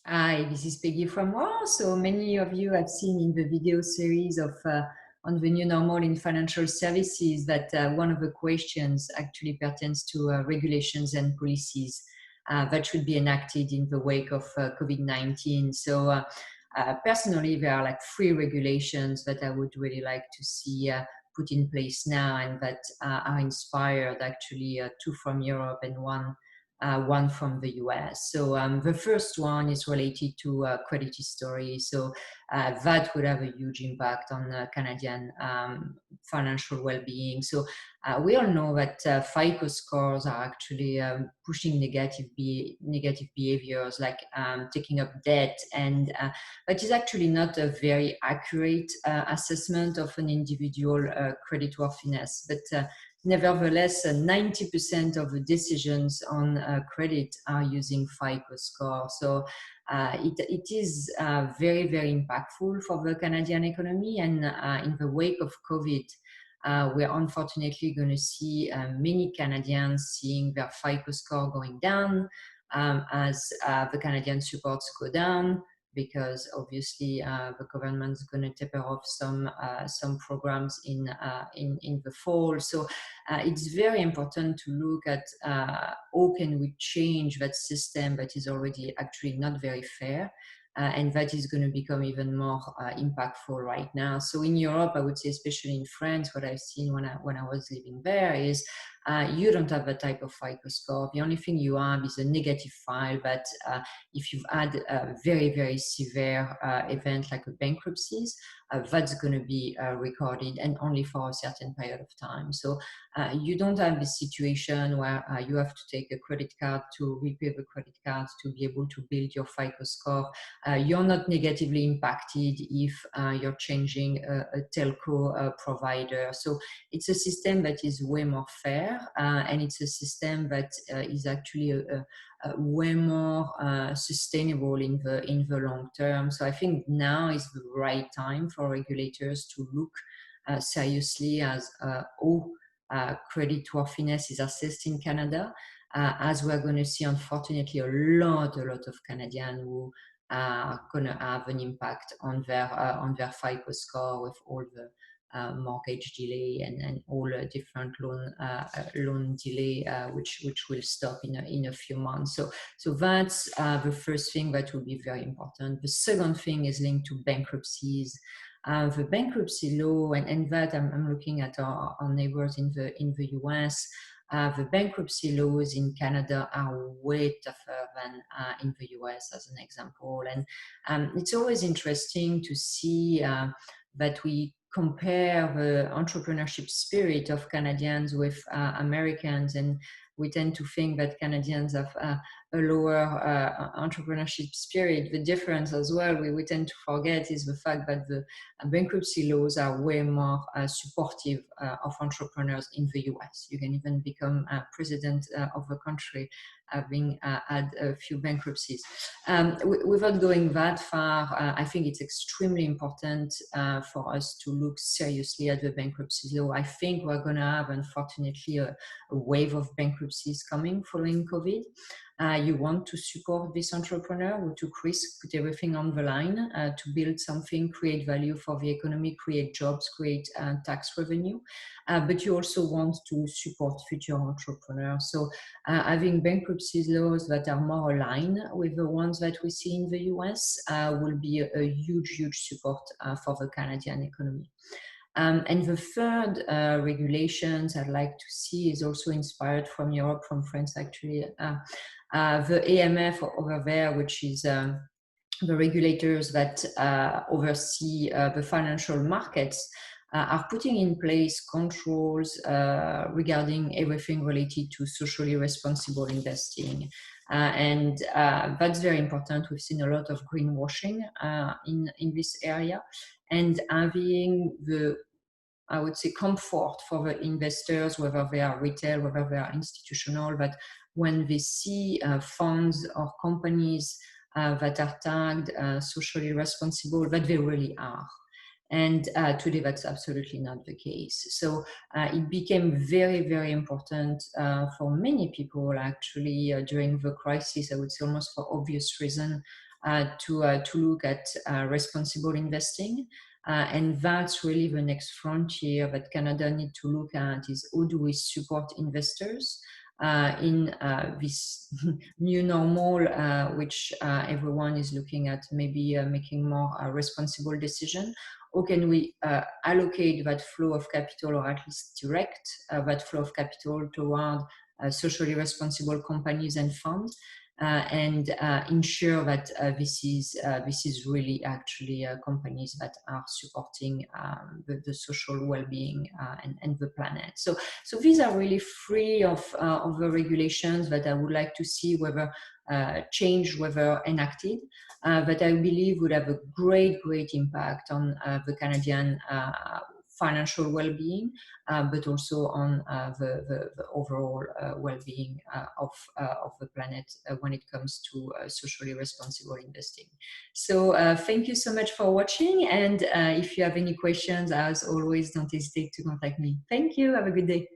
Hi, this is Peggy from WAR. So many of you have seen in the video series of on the new normal in financial services that one of the questions actually pertains to regulations and policies that should be enacted in the wake of COVID-19. So personally, there are like three regulations that I would really like to see put in place now, and that are inspired actually two from Europe and one from the US. So the first one is related to credit history. So that would have a huge impact on Canadian financial well-being. So we all know that FICO scores are actually pushing negative behaviors like taking up debt, and that is actually not a very accurate assessment of an individual creditworthiness. But nevertheless, 90% of the decisions on credit are using FICO score. So it is very, very impactful for the Canadian economy. And in the wake of COVID, we're unfortunately going to see many Canadians seeing their FICO score going down as the Canadian supports go down, because obviously the government is going to taper off some programs in the fall. So it's very important to look at how can we change that system that is already actually not very fair. And that is going to become even more impactful right now. So in Europe, I would say, especially in France, what I've seen when I was living there is you don't have that type of FICO score. The only thing you have is a negative file that if you've had a very, very severe event like a bankruptcies, that's going to be recorded, and only for a certain period of time. So you don't have this situation where you have to take a credit card to repay the credit card to be able to build your FICO score. You're not negatively impacted if you're changing a telco provider. So it's a system that is way more fair, and it's a system that is actually way more sustainable in the long term. So I think now is the right time for regulators to look seriously as creditworthiness is assessed in Canada, as we're going to see, unfortunately, a lot of Canadians who are going to have an impact on their FICO score with all the mortgage delay and all different loan delay, which will stop in a few months. So that's the first thing that will be very important. The second thing is linked to bankruptcies. The bankruptcy law, and that I'm looking at our neighbors in the US. The bankruptcy laws in Canada are way tougher than in the US, as an example. And it's always interesting to see that we compare the entrepreneurship spirit of Canadians with Americans, and we tend to think that Canadians have a lower entrepreneurship spirit. The difference as well, we tend to forget, is the fact that the bankruptcy laws are way more supportive of entrepreneurs in the US. You can even become president of the country having had a few bankruptcies. Without going that far, I think it's extremely important for us to look seriously at the bankruptcy law. I think we're going to have, unfortunately, a wave of bankruptcies coming following COVID. You want to support this entrepreneur who took risk, put everything on the line to build something, create value for the economy, create jobs, create tax revenue. But you also want to support future entrepreneurs. So having bankruptcy laws that are more aligned with the ones that we see in the US will be a huge support for the Canadian economy. And the third regulations I'd like to see is also inspired from Europe, from France actually. The AMF over there, which is the regulators that oversee the financial markets, are putting in place controls regarding everything related to socially responsible investing. And that's very important. We've seen a lot of greenwashing in this area, and having the, I would say, comfort for the investors, whether they are retail, whether they are institutional, that when they see funds or companies that are tagged socially responsible, that they really are. And today, that's absolutely not the case. So it became very, very important for many people, actually, during the crisis, I would say almost for obvious reason, to look at responsible investing. And that's really the next frontier that Canada need to look at, is how do we support investors in this new normal, which everyone is looking at, maybe making more responsible decision. How can we allocate that flow of capital, or at least direct that flow of capital toward socially responsible companies and funds, and ensure that this is really actually companies that are supporting the social well-being and the planet. So these are really three of the regulations that I would like to see whether changed, whether enacted, that I believe would have a great impact on the Canadian financial well-being, but also on the overall well-being of the planet when it comes to socially responsible investing. So thank you so much for watching, and if you have any questions, as always, don't hesitate to contact me. Thank you. Have a good day.